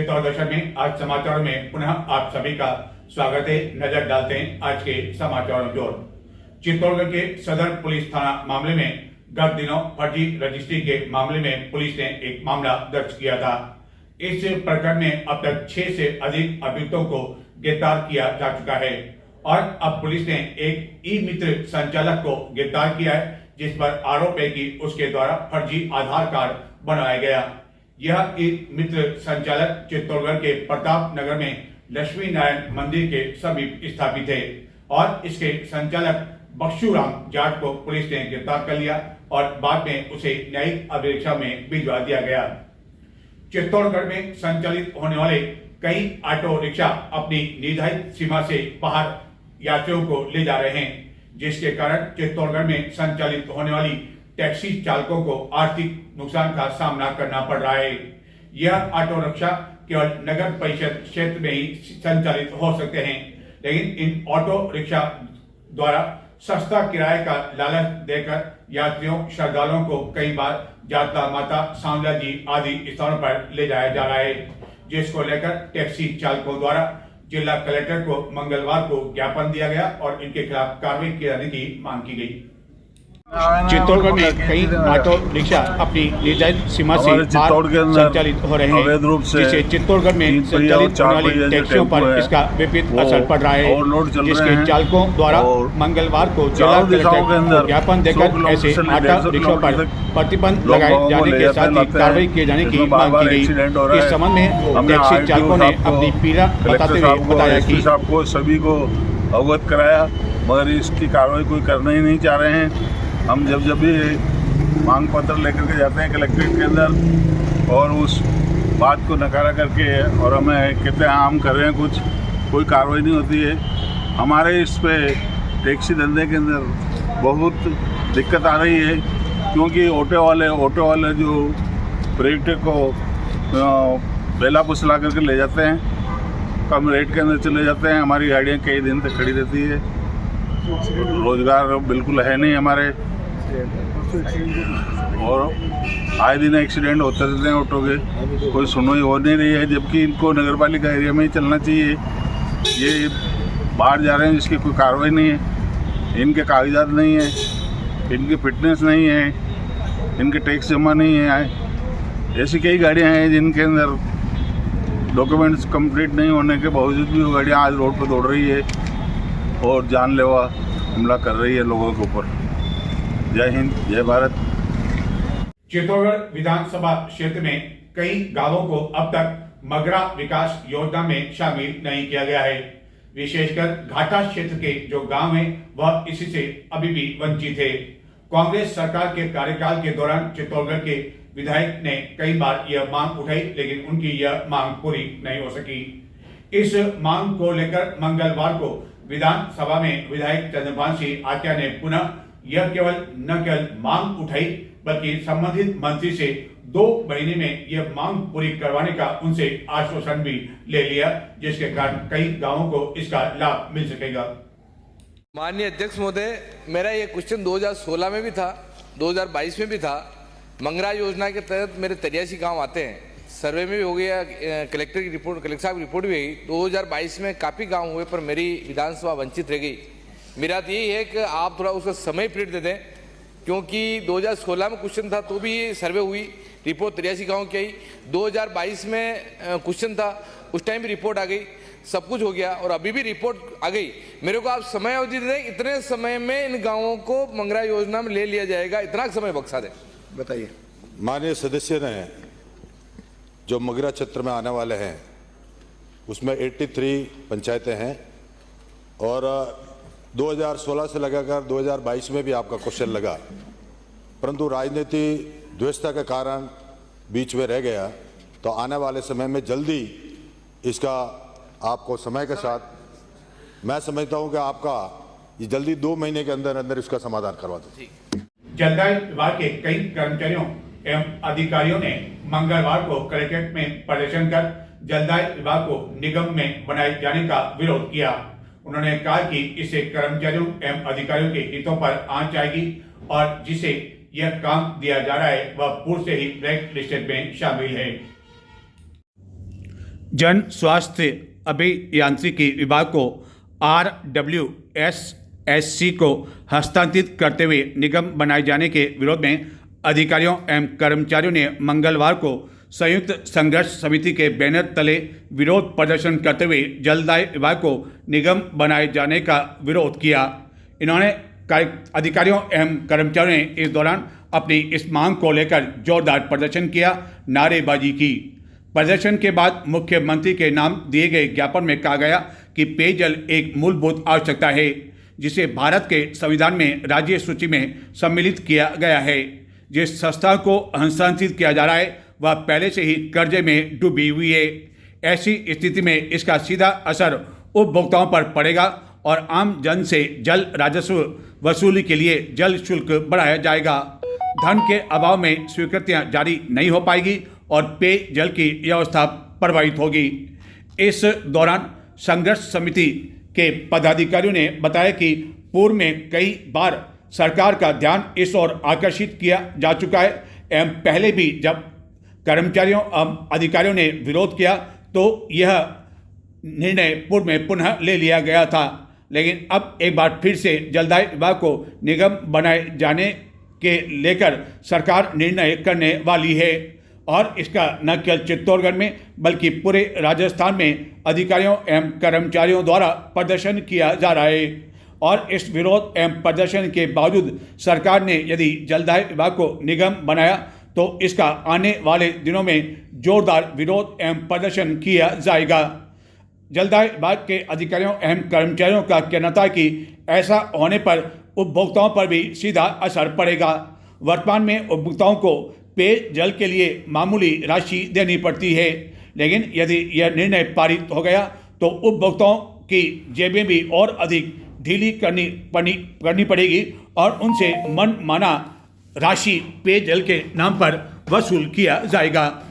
चित्तौड़गढ़ में आज समाचारों में पुनः आप सभी का स्वागत है। नजर डालते हैं आज के समाचारों की ओर। चित्तौड़गढ़ के सदर पुलिस थाना मामले में गत दिनों फर्जी रजिस्ट्री के मामले में पुलिस ने एक मामला दर्ज किया था। इस प्रकरण में अब तक 6 से अधिक अभियुक्तों को गिरफ्तार किया जा चुका है और अब पुलिस ने एक ई मित्र संचालक को गिरफ्तार किया है, जिस पर आरोप है कि उसके द्वारा फर्जी आधार कार्ड बनवाया गया। यह एक मित्र संचालक चित्तौड़गढ़ के प्रताप नगर में लक्ष्मी नारायण मंदिर के समीप स्थापित है और इसके संचालक बख्शूराम जाट को पुलिस ने गिरफ्तार कर लिया और बाद में उसे न्यायिक अभिरक्षा में भिजवा दिया गया। चित्तौड़गढ़ में संचालित होने वाले कई ऑटो रिक्शा अपनी निर्धारित सीमा से बाहर यात्रियों को ले जा रहे हैं, जिसके कारण चित्तौड़गढ़ में संचालित होने वाली टैक्सी चालकों को आर्थिक नुकसान का सामना करना पड़ रहा है। यह ऑटो रिक्शा केवल नगर परिषद क्षेत्र में ही संचालित हो सकते हैं, लेकिन इन ऑटो रिक्शा द्वारा सस्ता किराए का लालच देकर यात्रियों श्रद्धालुओं को कई बार जातला माता, सांवला जी आदि स्थानों पर ले जाया जा रहा है, जिसको लेकर टैक्सी चालकों द्वारा जिला कलेक्टर को मंगलवार को ज्ञापन दिया गया और इनके खिलाफ कार्रवाई किए जाने की मांग की गई। चित्तौड़गढ़ में कई ऑटो रिक्शा अपनी निर्धारित सीमा से संचालित हो रहे हैं, जिससे चित्तौड़गढ़ में संचालित होने वाली टैक्सियों पर इसका विपरीत असर पड़ रहा है, जिसके चालकों द्वारा मंगलवार को जिला कलेक्टर को ज्ञापन देकर ऐसे ऑटो रिक्शा पर प्रतिबंध लगाए जाने के साथ ही कार्रवाई किए जाने की मांग की गई। इस संबंध में टैक्सी चालकों ने अपनी पीड़ा बताते हुए बताया कि आपको सभी को अवगत कराया, मगर इसकी कार्रवाई कोई करना ही नहीं चाह रहे हैं। हम जब भी मांग पत्र लेकर के जाते हैं कलेक्ट्रेट के अंदर और उस बात को नकारा करके और हमें कहते हैं हम कर रहे हैं कुछ, कोई कार्रवाई नहीं होती है। हमारे इस पे टैक्सी धंधे के अंदर बहुत दिक्कत आ रही है, क्योंकि ऑटो वाले जो पर्यटक को बेला पुसला करके ले जाते हैं, कम रेट के अंदर चले जाते हैं। हमारी गाड़ियाँ कई दिन तक खड़ी रहती है, रोजगार बिल्कुल है नहीं हमारे, और आए दिन एक्सीडेंट होते रहते हैं ऑटो के, कोई सुनवाई हो नहीं रही है, जबकि इनको नगर पालिका एरिया में ही चलना चाहिए। ये बाहर जा रहे हैं जिसकी कोई कार्रवाई नहीं है, इनके कागजात नहीं है, इनकी फिटनेस नहीं है, इनके टैक्स जमा नहीं है। ऐसी कई गाड़ियां हैं जिनके अंदर डॉक्यूमेंट्स कंप्लीट नहीं होने के बावजूद भी वो गाड़ियाँ आज रोड पर दौड़ रही है और जानलेवा हमला कर रही है लोगों के ऊपर। जय हिंद, जय भारत। चित्तौड़गढ़ विधानसभा क्षेत्र में कई गांवों को अब तक मगरा विकास योजना में शामिल नहीं किया गया है। विशेषकर घाटा क्षेत्र के जो गांव हैं वह इसी से अभी भी वंचित है। कांग्रेस सरकार के कार्यकाल के दौरान चित्तौड़गढ़ के विधायक ने कई बार यह मांग उठाई, लेकिन उनकी यह मांग पूरी नहीं हो सकी। इस मांग को लेकर मंगलवार को विधानसभा में विधायक चंद्रभान सिंह आर्या ने पुनः यह न केवल मांग उठाई, बल्कि संबंधित मंत्री से 2 महीने में यह मांग पूरी करवाने का उनसे आश्वासन भी ले लिया, जिसके कारण कई गांवों को इसका लाभ मिल सकेगा। माननीय अध्यक्ष महोदय, मेरा ये क्वेश्चन 2016 में भी था, 2022 में भी था। मंगरा योजना के तहत मेरे 83 गाँव आते हैं, सर्वे में भी हो गया, कलेक्टर की रिपोर्ट, कलेक्टर साहब की रिपोर्ट भी गई। 2022 में काफ़ी गांव हुए, पर मेरी विधानसभा वंचित रह गई। मेरा तो यही है कि आप थोड़ा उसका समय पीरियड दे दें, क्योंकि 2016 में क्वेश्चन था तो भी सर्वे हुई, रिपोर्ट 83 गाँव की आई। 2022 में क्वेश्चन था, उस टाइम भी रिपोर्ट आ गई, सब कुछ हो गया और अभी भी रिपोर्ट आ गई। मेरे को आप समय अवधि दें, इतने समय में इन गाँवों को मंगरा योजना में ले लिया जाएगा, इतना समय बख्शा दें। बताइए। माननीय सदस्य ने जो मगरा क्षेत्र में आने वाले हैं उसमें 83 पंचायतें हैं और 2016 से लगाकर 2022 में भी आपका क्वेश्चन लगा, परंतु राजनीति द्वेषता के कारण बीच में रह गया। तो आने वाले समय में जल्दी इसका आपको समय के साथ मैं समझता हूं कि आपका ये जल्दी 2 महीने के अंदर अंदर इसका समाधान करवा दो। जलदाय विभाग के कई कर्मचारियों एवं अधिकारियों ने मंगलवार को कलेक्ट्रेट में प्रदर्शन कर जलदाय विभाग को निगम में बनाए जाने का विरोध किया। उन्होंने कहा कि इससे कर्मचारियों एवं अधिकारियों के हितों पर आंच आएगी और जिसे यह काम दिया जा रहा है वह पूर्व से ही ब्लैक लिस्टेड में शामिल है। जन स्वास्थ्य अभियांत्रिकी विभाग को RWSSC को हस्तांतरित करते हुए निगम बनाए जाने के विरोध में अधिकारियों एवं कर्मचारियों ने मंगलवार को संयुक्त संघर्ष समिति के बैनर तले विरोध प्रदर्शन करते हुए जलदाय विभाग को निगम बनाए जाने का विरोध किया। इन्होंने अधिकारियों एवं कर्मचारियों ने इस दौरान अपनी इस मांग को लेकर जोरदार प्रदर्शन किया, नारेबाजी की। प्रदर्शन के बाद मुख्यमंत्री के नाम दिए गए ज्ञापन में कहा गया कि पेयजल एक मूलभूत आवश्यकता है जिसे भारत के संविधान में राज्य सूची में सम्मिलित किया गया है। जिस संस्था को हस्तांतरित किया जा रहा है वह पहले से ही कर्जे में डूबी हुई है। ऐसी स्थिति में इसका सीधा असर उपभोक्ताओं पर पड़ेगा और आम जन से जल राजस्व वसूली के लिए जल शुल्क बढ़ाया जाएगा। धन के अभाव में स्वीकृतियां जारी नहीं हो पाएगी और पेयजल की व्यवस्था प्रभावित होगी। इस दौरान संघर्ष समिति के पदाधिकारियों ने बताया कि पूर्व में कई बार सरकार का ध्यान इस ओर आकर्षित किया जा चुका है एवं पहले भी जब कर्मचारियों अधिकारियों ने विरोध किया तो यह निर्णय पूर्व में पुनः ले लिया गया था, लेकिन अब एक बार फिर से जलदाय विभाग को निगम बनाए जाने के लेकर सरकार निर्णय करने वाली है और इसका न केवल चित्तौड़गढ़ में बल्कि पूरे राजस्थान में अधिकारियों एवं कर्मचारियों द्वारा प्रदर्शन किया जा रहा है। और इस विरोध एवं प्रदर्शन के बावजूद सरकार ने यदि जलदाय विभाग को निगम बनाया तो इसका आने वाले दिनों में जोरदार विरोध एवं प्रदर्शन किया जाएगा। जलदाय विभाग के अधिकारियों एवं कर्मचारियों का कहना था कि ऐसा होने पर उपभोक्ताओं पर भी सीधा असर पड़ेगा। वर्तमान में उपभोक्ताओं को पेयजल के लिए मामूली राशि देनी पड़ती है, लेकिन यदि यह निर्णय पारित हो गया तो उपभोक्ताओं की जेबें भी और अधिक ढीली करनी पड़ेगी और उनसे मनमाना राशि पेयजल के नाम पर वसूल किया जाएगा।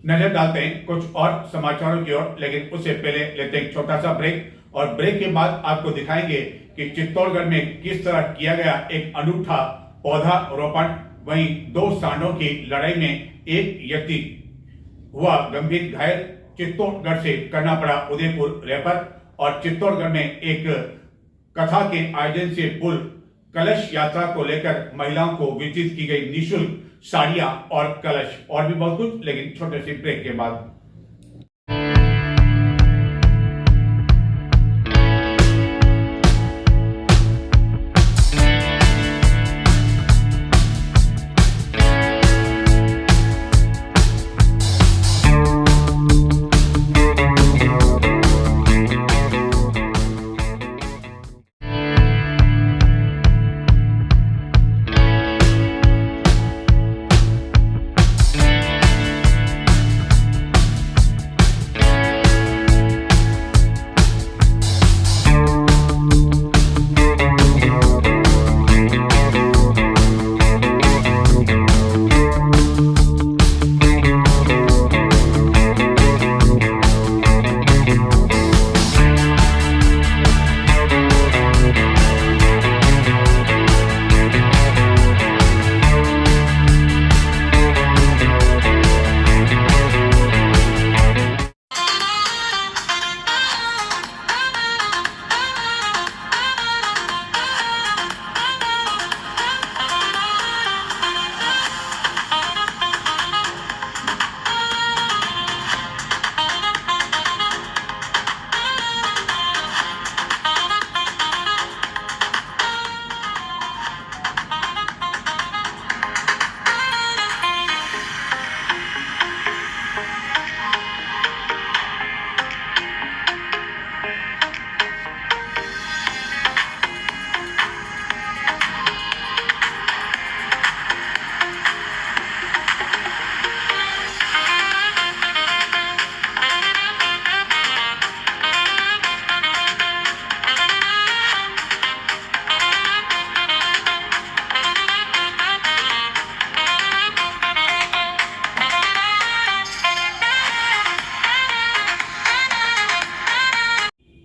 नजर डालते हैं कुछ और समाचारों की ओर, लेकिन उससे पहले लेते हैं एक छोटा सा ब्रेक और ब्रेक के बाद आपको दिखाएंगे कि चित्तौड़गढ़ में किस तरह किया गया एक अनूठा पौधा रोपण। वहीं 2 सांडों की लड़ाई में एक व्यक्ति हुआ गंभीर घायल। चित्तौड़गढ़ से करना पड़ा उदयपुर रेफर और चित्तौड़गढ़ में एक कथा के आयोजन से पुल कलश यात्रा को लेकर महिलाओं को वितरित की गई निःशुल्क साड़ियां और कलश और भी बहुत कुछ, लेकिन छोटे से ब्रेक के बाद।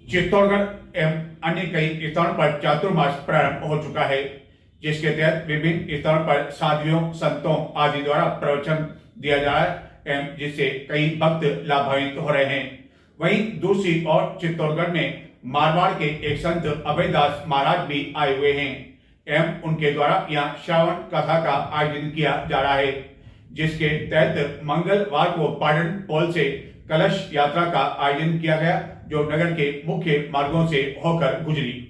चित्तौड़गढ़ एवं अन्य कई स्थानों पर चातुर्मास प्रारंभ हो चुका है। जिसके तहत विभिन्न स्तरों पर साधुओं संतों आदि द्वारा प्रवचन दिया जा रहा है एवं जिससे कई भक्त लाभान्वित हो रहे हैं। वहीं दूसरी ओर चित्तौड़गढ़ में मारवाड़ के एक संत अभयदास महाराज भी आए हुए हैं एवं उनके द्वारा यहाँ श्रावण कथा का आयोजन किया जा रहा है, जिसके तहत मंगलवार को पाटन पोल से कलश यात्रा का आयोजन किया गया, जो नगर के मुख्य मार्गों से होकर गुजरी।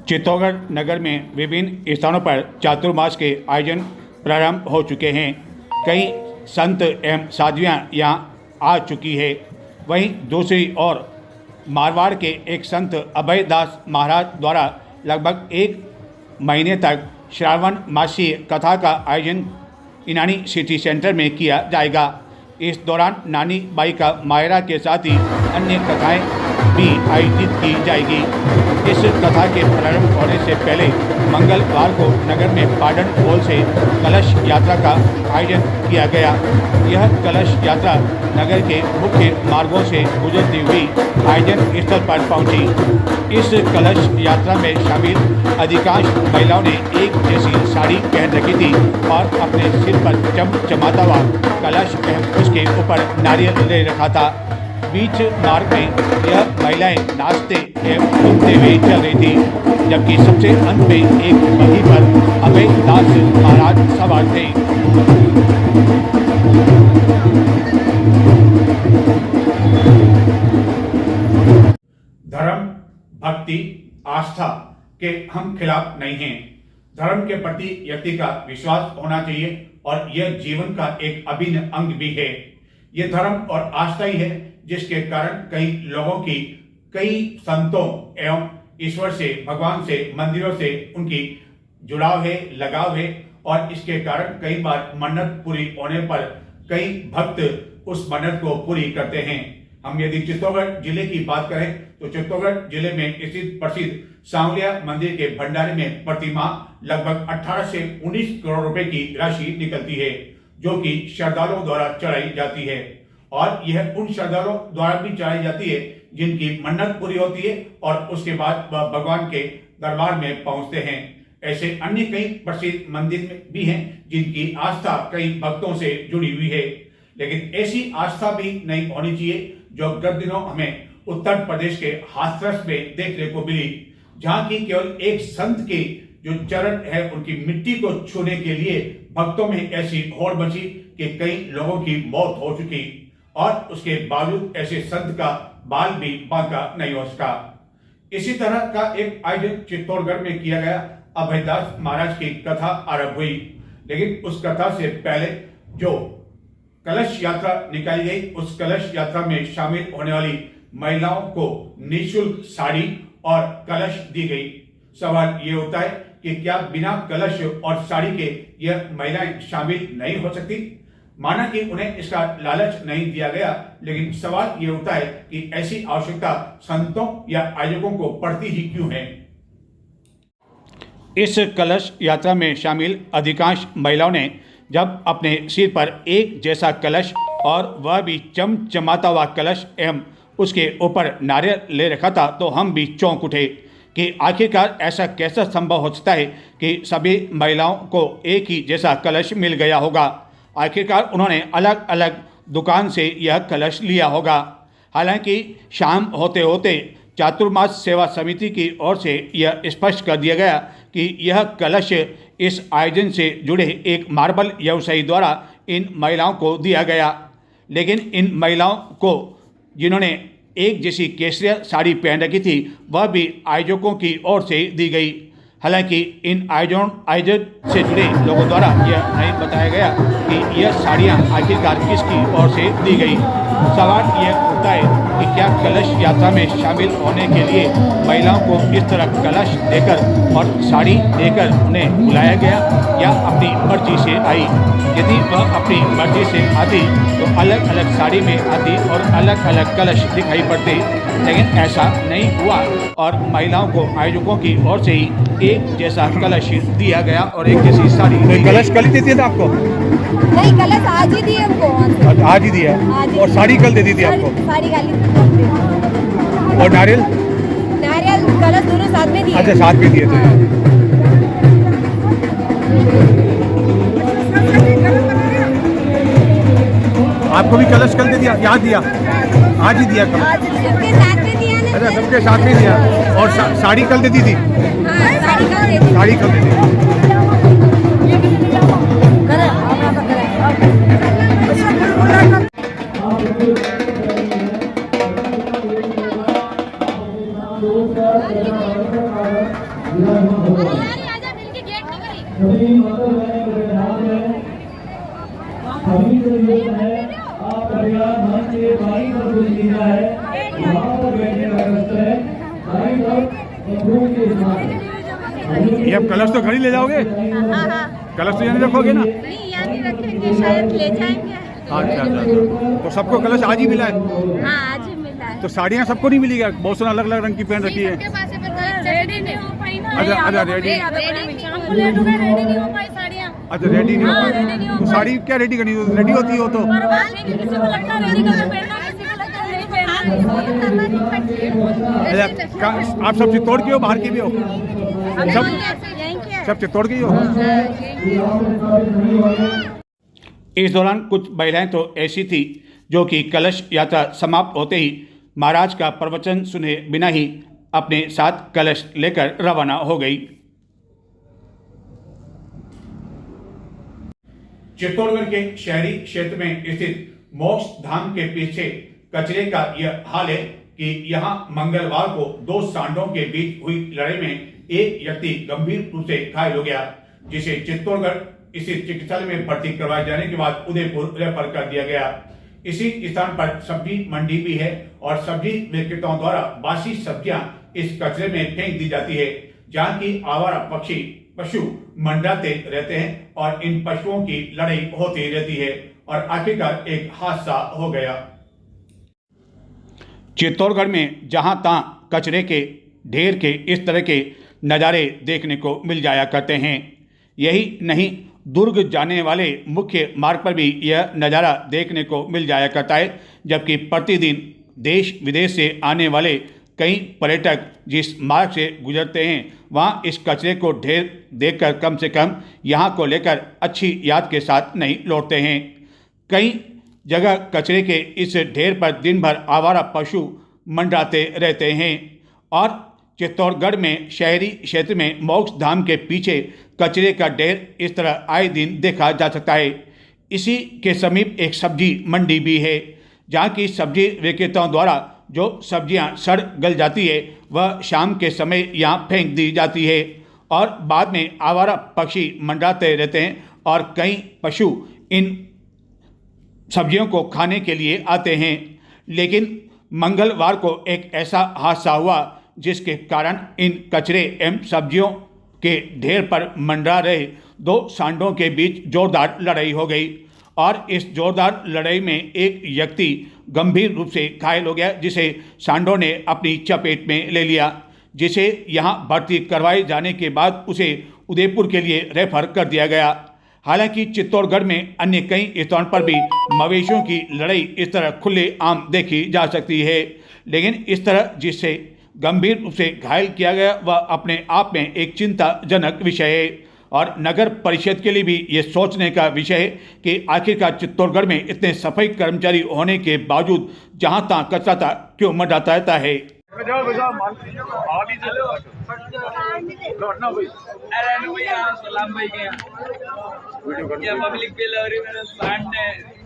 चित्तौड़गढ़ नगर में विभिन्न स्थानों पर चातुर्मास के आयोजन प्रारंभ हो चुके हैं। कई संत एवं साध्वियाँ यहाँ आ चुकी है। वहीं दूसरी ओर मारवाड़ के एक संत अभयदास महाराज द्वारा लगभग 1 महीने तक श्रावण मासीय कथा का आयोजन इनानी सिटी सेंटर में किया जाएगा। इस दौरान नानी बाई का मायरा के साथ ही अन्य कथाएं भी आयोजित की जाएगी। इस कथा के प्रारंभ होने से पहले मंगलवार को नगर में पाटन पोल से कलश यात्रा का आयोजन किया गया। यह कलश यात्रा नगर के मुख्य मार्गों से गुजरती हुई आयोजन स्थल पर पहुंची। इस कलश यात्रा में शामिल अधिकांश महिलाओं ने एक जैसी साड़ी पहन रखी थी और अपने सिर पर चमचमाता हुआ कलश एवं उसके ऊपर नारियल ले रखा था। बीच मार्ग में यह महिलाएं नाचते एवं घूमते हुए चल रही थी, जबकि सबसे अंत में एक बग्घी पर अभयदास महाराज सवार थे। धर्म, भक्ति, आस्था के हम खिलाफ नहीं हैं। धर्म के प्रति व्यक्ति का विश्वास होना चाहिए और यह जीवन का एक अभिन्न अंग भी है। यह धर्म और आस्था ही है जिसके कारण कई लोगों की कई संतों एवं ईश्वर से, भगवान से, मंदिरों से उनकी जुड़ाव है, लगाव है और इसके कारण कई बार मन्नत पूरी होने पर कई भक्त उस मन्नत को पूरी करते हैं। हम यदि चित्तौड़गढ़ जिले की बात करें तो चित्तौड़गढ़ जिले में स्थित प्रसिद्ध सांवलिया मंदिर के भंडारे में प्रतिमाह लगभग 18 से 19 करोड़ रुपए की राशि निकलती है, जो कि श्रद्धालुओं द्वारा चढ़ाई जाती है और यह उन श्रद्धालुओं द्वारा भी चढ़ाई जाती है जिनकी मन्नत पूरी होती है और उसके बाद वह भगवान के दरबार में पहुंचते हैं। ऐसे अन्य कई प्रसिद्ध मंदिर भी हैं जिनकी आस्था कई भक्तों से जुड़ी हुई है, लेकिन ऐसी आस्था भी नहीं होनी चाहिए जो गत दिनों हमें उत्तर प्रदेश के हाथरस में देखने को मिली, जहां की केवल एक संत के जो चरण है उनकी मिट्टी को छूने के लिए भक्तों में ऐसी होड़ मची कि कई लोगों की मौत हो चुकी और उसके बावजूद ऐसे संत का बाल भी बांका नहीं हो सका। इसी तरह का एक आयोजन चित्तौड़गढ़ में किया गया। अभयदास महाराज की कथा आरंभ हुई, लेकिन उस कथा से पहले जो कलश यात्रा निकाली गई, उस कलश यात्रा में शामिल होने वाली महिलाओं को निःशुल्क साड़ी और कलश दी गई। सवाल ये होता है कि क्या बिना कलश और साड़ी के यह महिलाएं शामिल नहीं हो सकती? माना कि उन्हें इसका लालच नहीं दिया गया, लेकिन सवाल ये होता है कि ऐसी आवश्यकता संतों या आयोजकों को पड़ती ही क्यों है? इस कलश यात्रा में शामिल अधिकांश महिलाओं ने जब अपने सिर पर एक जैसा कलश और वह भी चमचमाता हुआ कलश एवं उसके ऊपर नारियल ले रखा था, तो हम भी चौंक उठे कि आखिरकार ऐसा कैसा संभव हो सकता है कि सभी महिलाओं को एक ही जैसा कलश मिल गया होगा। आखिरकार उन्होंने अलग अलग दुकान से यह कलश लिया होगा। हालांकि शाम होते होते चातुर्मास सेवा समिति की ओर से यह स्पष्ट कर दिया गया कि यह कलश इस आयोजन से जुड़े एक मार्बल व्यवसायी द्वारा इन महिलाओं को दिया गया, लेकिन इन महिलाओं को जिन्होंने एक जैसी केसरिया साड़ी पहन रखी थी वह भी आयोजकों की ओर से दी गई। हालांकि इन आयोजन से जुड़े लोगों द्वारा यह नहीं बताया गया कि यह साड़ियां आखिरकार किसकी ओर से दी गई। सवाल यह उठता है कि क्या कलश यात्रा में शामिल होने के लिए महिलाओं को इस तरह कलश देकर और साड़ी देकर उन्हें बुलाया गया या अपनी मर्जी से आई। यदि वह अपनी मर्जी से आती तो अलग अलग साड़ी में आती और अलग अलग कलश दिखाई पड़ते, लेकिन ऐसा नहीं हुआ और महिलाओं को आयोजकों की ओर से ही एक जैसा कलश दिया गया और एक जैसी साड़ी दी गई। कलश कल दे दिया था आपको? नहीं, कलश आज ही दिए हमको वहाँ से। आज ही दिया आज ही। और साड़ी कल दे दी थी आपको? साड़ी काली। और नारियल? नारियल कलश दोनों साथ में दिए। अच्छा, साथ में दिए थे। आपको भी कलश कल दे दिया? याद दिया? आज ही दिया कलश? आज सबके साथ में दिया ना। अच्छा, सबके साथ में दिया। और साड़ी कल दे दी थी? हाँ, साड़ी कल दे दी। साड़ी कल दे दी। करें, अपना तो करें। आजा मिलके गेट ये अब कलश तो घर ही ले जाओगे? हाँ, कलश तो यहाँ नहीं रखोगे ना? नहीं यहाँ नहीं रखेंगे, शायद ले जाएंगे। अच्छा अच्छा अच्छा। तो सबको कलश आज ही मिला है? हाँ, आज ही मिला है। तो साड़ियाँ सबको नहीं मिली क्या? बहुत सारा अलग अलग रंग की पहन रखी है। रेडी नहीं हो पाई ना। अच्छा अच्छा, रेडी। रेडी नहीं हो पाई साड़ियाँ। अच्छा, रेडी नहीं हाँ, रेडी नहीं हो हो तो साड़ी क्या रेडी करनी? रेडी होती हो तो किसी को लगता है रेडी करके पहनना, किसी को लगता है नहीं पहनना। अच्छा, आप सब चित्तौड़ के हो, बाहर के भी हो? सब चित्तौड़ के ही हो? इस दौरान कुछ महिलाएं तो ऐसी थी जो कि कलश यात्रा समाप्त होते ही महाराज का प्रवचन सुने बिना ही अपने साथ कलश लेकर रवाना हो गई। चित्तौड़गढ़ के शहरी क्षेत्र में स्थित मोक्ष धाम के पीछे कचरे का यह हाल है कि यहां मंगलवार को दो सांडों के बीच हुई लड़ाई में एक व्यक्ति गंभीर रूप से घायल हो गया, जिसे चित्तौड़गढ़ स्थित चिकित्सालय में भर्ती करवाए जाने के बाद उदयपुर रेफर कर दिया गया। इसी स्थान पर सब्जी मंडी भी है और सब्जी विक्रेताओं द्वारा बासी सब्जियां इस कचरे में फेंक दी जाती है, जहां की आवारा पशु मंडराते रहते हैं और इन पशुओं की लड़ाई होती रहती है और आखिरकार एक हादसा हो गया। चित्तौड़गढ़ में जहां तहां कचरे के ढेर के इस तरह के नज़ारे देखने को मिल जाया करते हैं। यही नहीं, दुर्ग जाने वाले मुख्य मार्ग पर भी यह नज़ारा देखने को मिल जाया करता है, जबकि प्रतिदिन देश विदेश से आने वाले कई पर्यटक जिस मार्ग से गुजरते हैं वहाँ इस कचरे को ढेर देखकर कम से कम यहाँ को लेकर अच्छी याद के साथ नहीं लौटते हैं। कई जगह कचरे के इस ढेर पर दिन भर आवारा पशु मंडराते रहते हैं और चित्तौड़गढ़ में शहरी क्षेत्र में मोक्ष धाम के पीछे कचरे का ढेर इस तरह आए दिन देखा जा सकता है। इसी के समीप एक सब्जी मंडी भी है, जहाँ की सब्जी विक्रेताओं द्वारा जो सब्जियां सड़ गल जाती है वह शाम के समय यहाँ फेंक दी जाती है और बाद में आवारा पक्षी मंडराते रहते हैं और कई पशु इन सब्जियों को खाने के लिए आते हैं। लेकिन मंगलवार को एक ऐसा हादसा हुआ जिसके कारण इन कचरे एवं सब्जियों के ढेर पर मंडरा रहे दो सांडों के बीच जोरदार लड़ाई हो गई और इस जोरदार लड़ाई में एक व्यक्ति गंभीर रूप से घायल हो गया, जिसे सांडों ने अपनी चपेट में ले लिया, जिसे यहां भर्ती करवाए जाने के बाद उसे उदयपुर के लिए रेफर कर दिया गया। हालांकि चित्तौड़गढ़ में अन्य कई स्थानों पर भी मवेशियों की लड़ाई इस तरह खुले आम देखी जा सकती है, लेकिन इस तरह जिससे गंभीर रूप से घायल किया गया वह अपने आप में एक चिंताजनक विषय है और नगर परिषद के लिए भी ये सोचने का विषय है कि आखिरकार चित्तौड़गढ़ में इतने सफाई कर्मचारी होने के बावजूद जहां तहां कचरा क्यों मंडराता रहता है। पब्लिक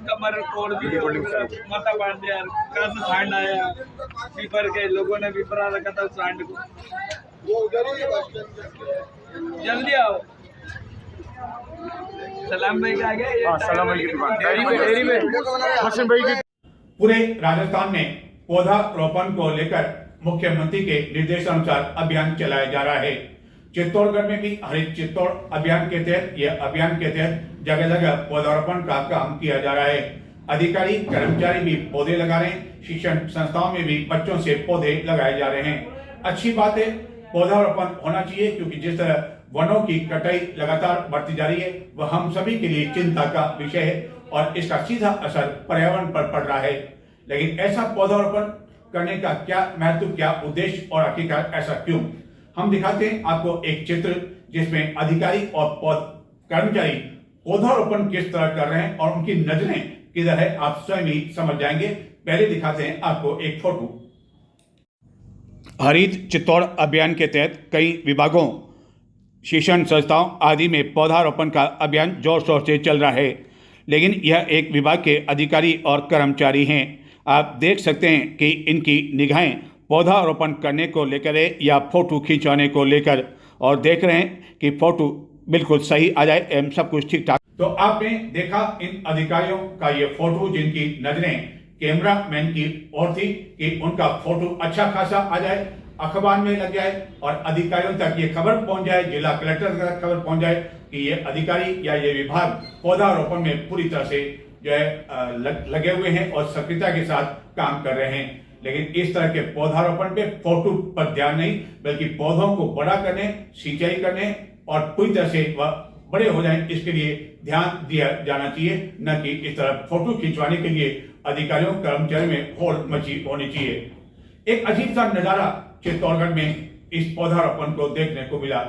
कमर तोड़ दी, माथा बांध दिया, कहाँ से सांड आया, पीपर के लोगों ने पीपरा रखा था सांड को। जल्दी आओ। सलाम भाई आ गए। सलाम भाई की दुकान, डेयरी पे हसन भाई की। पूरे राजस्थान में पौधारोपण को लेकर मुख्यमंत्री के निर्देशानुसार अभियान चलाया जा रहा है। चित्तौड़गढ़ में भी हरित चित्तौड़ अभियान के तहत जगह जगह पौधारोपण का काम किया जा रहा है। अधिकारी कर्मचारी भी पौधे लगा रहे हैं। शिक्षण संस्थाओं में भी बच्चों से पौधे लगाए जा रहे हैं। अच्छी बात है, पौधारोपण होना चाहिए, क्योंकि जिस तरह वनों की कटाई लगातार बढ़ती जा रही है वह हम सभी के लिए चिंता का विषय है और इसका सीधा असर पर्यावरण पर पड़ रहा है। लेकिन ऐसा पौधारोपण करने का क्या महत्व, क्या उद्देश्य और आखिरकार ऐसा क्यों? हम दिखाते हैं आपको एक चित्र जिसमें अधिकारी और कर्मचारी पौधारोपण किस तरह कर रहे हैं और उनकी नजरें किधर है, आप स्वयं ही समझ जाएंगे। पहले दिखाते हैं आपको एक फोटो। हरित चित्तौड़ अभियान के तहत कई विभागों, शिक्षण संस्थाओं आदि में पौधारोपण का अभियान जोर शोर से चल रहा है, लेकिन यह एक विभाग के अधिकारी और कर्मचारी हैं। आप देख सकते हैं कि इनकी निगाहें पौधारोपण करने को लेकर है या फोटो खिंचवाने को लेकर, और देख रहे हैं कि फोटो बिल्कुल सही आ जाए एवं सब कुछ ठीक ठाक। तो आपने देखा इन अधिकारियों का ये फोटो, जिनकी नजरें कैमरामैन की ओर थी कि उनका फोटो अच्छा खासा आ जाए, अखबार में लग जाए और अधिकारियों तक ये खबर पहुंच जाए, जिला कलेक्टर तक खबर पहुंच जाए कि ये अधिकारी या ये विभाग पौधारोपण में पूरी तरह से जो है लगे हुए हैं और सक्रियता के साथ काम कर रहे हैं। लेकिन इस तरह के पौधारोपण पे फोटो पर ध्यान नहीं, बल्कि पौधों को बड़ा करने, सिंचाई करने और पूरी तरह से वह बड़े हो जाएं, इसके लिए ध्यान दिया जाना चाहिए, न कि इस तरह फोटो खिंचवाने के लिए अधिकारियों कर्मचारियों में होड़ मची होनी चाहिए। एक अजीब सा नजारा चित्तौड़गढ़ में इस पौधारोपण को देखने को मिला।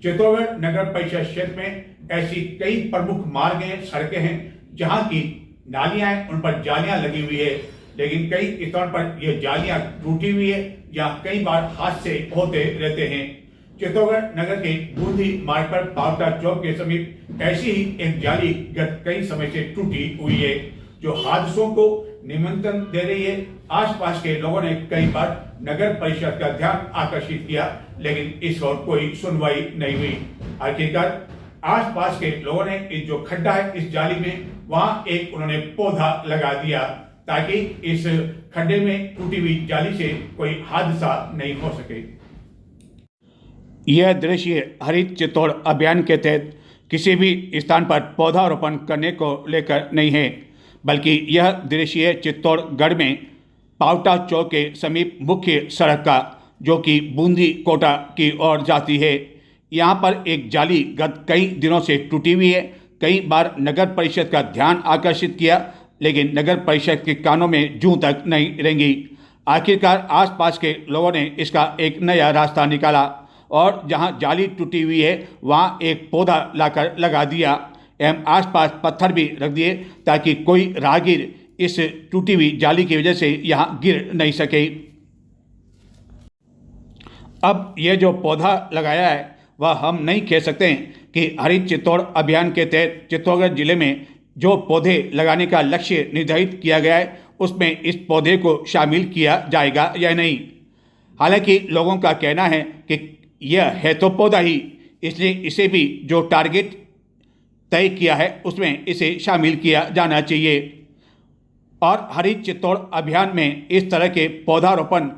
चित्तौड़गढ़ नगर परिषद क्षेत्र में ऐसी कई प्रमुख मार्ग हैं, सड़कें हैं, जहां की नालियां हैं, उन पर जालियां लगी हुई है, लेकिन कई स्थानों पर यह जालियां टूटी हुई है या कई बार हादसे होते रहते हैं। चित्तौड़गढ़ नगर के बूंदी मार्ग पर पावटा चौक के समीप ऐसी ही एक जाली गत कई समय से टूटी हुई है, जो हादसों को निमंत्रण दे रही है। आसपास के लोगों ने कई बार नगर परिषद का ध्यान आकर्षित किया, लेकिन इस ओर कोई सुनवाई नहीं हुई। आखिरकार आसपास के लोगों ने इस जो खड्डा है इस जाली में, वहां एक उन्होंने पौधा लगा दिया ताकि इस खड्डे में टूटी हुई जाली से कोई हादसा नहीं हो सके। यह दृश्य हरित चित्तौड़ अभियान के तहत किसी भी स्थान पर पौधारोपण करने को लेकर नहीं है, बल्कि यह दृश्य चित्तौड़गढ़ में पावटा चौक के समीप मुख्य सड़क का, जो कि बूंदी कोटा की ओर जाती है। यहाँ पर एक जाली गत कई दिनों से टूटी हुई है। कई बार नगर परिषद का ध्यान आकर्षित किया, लेकिन नगर परिषद के कानों में जूं तक नहीं रेंगी। आखिरकार आसपास के लोगों ने इसका एक नया रास्ता निकाला और जहां जाली टूटी हुई है वहां एक पौधा लाकर लगा दिया एवं आसपास पत्थर भी रख दिए ताकि कोई राहगीर इस टूटी हुई जाली की वजह से यहां गिर नहीं सके। अब यह जो पौधा लगाया है वह हम नहीं कह सकते कि हरित चित्तौड़ अभियान के तहत चित्तौड़गढ़ जिले में जो पौधे लगाने का लक्ष्य निर्धारित किया गया है उसमें इस पौधे को शामिल किया जाएगा या नहीं। हालांकि लोगों का कहना है कि यह है तो पौधा ही, इसलिए इसे भी जो टारगेट तय किया है उसमें इसे शामिल किया जाना चाहिए। और हरित चित्तौड़ अभियान में इस तरह के पौधारोपण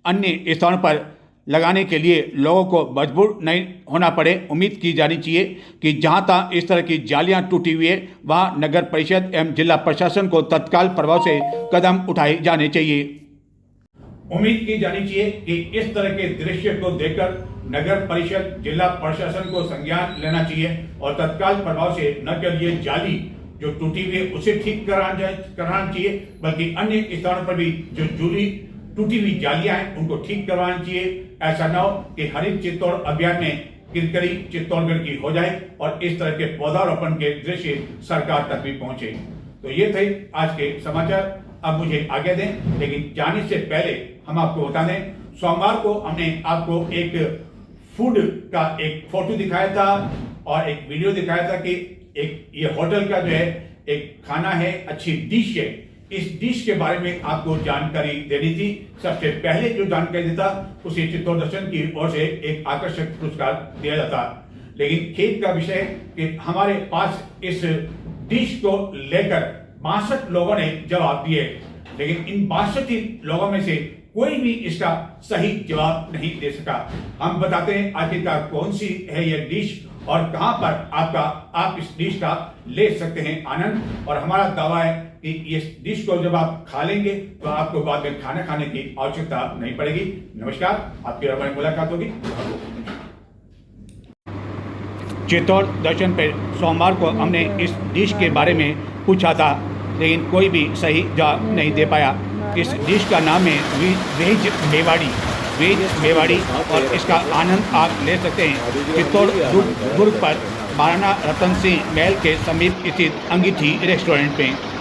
अन्य स्थानों पर लगाने के लिए लोगों को मजबूर नहीं होना पड़े। उम्मीद की जानी चाहिए कि जहां तक इस तरह की जालियां टूटी हुई है वहां नगर परिषद एवं जिला प्रशासन को तत्काल प्रभाव से कदम उठाए जाने चाहिए। उम्मीद की जानी चाहिए कि इस तरह के दृश्य को देखकर नगर परिषद, जिला प्रशासन को संज्ञान लेना चाहिए और तत्काल प्रभाव से न केवल ये जाली जो टूटी हुई है उसे ठीक कराना चाहिए, बल्कि अन्य स्थानों पर भी जो टूटी हुई जालियां हैं उनको ठीक करवाना चाहिए। ऐसा न हो कि हरित चित्तौड़ अभियान में किरकरी चित्तौड़गढ़ की हो जाए और इस तरह के पौधारोपण के दृश्य सरकार तक भी पहुंचे। तो ये थे आज के समाचार। अब मुझे आगे दें, लेकिन जाने से पहले हम आपको बता दें, सोमवार को हमने आपको एक फूड का एक फोटो दिखाया था और एक वीडियो दिखाया था कि एक ये होटल का जो है एक खाना है, अच्छी डिश है। इस डिश के बारे में आपको जानकारी देनी थी। सबसे पहले जो जानकारी देता उसे चित्तौड़ दर्शन की ओर से एक आकर्षक पुरस्कार दिया जाता। लेकिन खेद का विषय कि हमारे पास इस डिश को लेकर 62 लोगों ने जवाब दिए। लेकिन इन 62 लोगों में से कोई भी इसका सही जवाब नहीं दे सका। हम बताते हैं आखिरकार कौन सी है यह डिश और कहां पर आप इस डिश का ले सकते हैं आनंद। और हमारा दावा है कि इस डिश को जब आप खा लेंगे तो आपको बाद में खाना खाने की आवश्यकता नहीं पड़ेगी। नमस्कार, आपकी हमारी मुलाकात होगी। चित्तौड़ दर्शन पे सोमवार को हमने इस डिश के बारे में पूछा था, लेकिन कोई भी सही जवाब नहीं दे पाया। इस डिश का नाम है वेज मेवाड़ी और इसका आनंद आप ले सकते हैं चित्तौड़ दुर्ग पर महाराणा रतन सिंह महल के समीप स्थित अंगीठी रेस्टोरेंट में।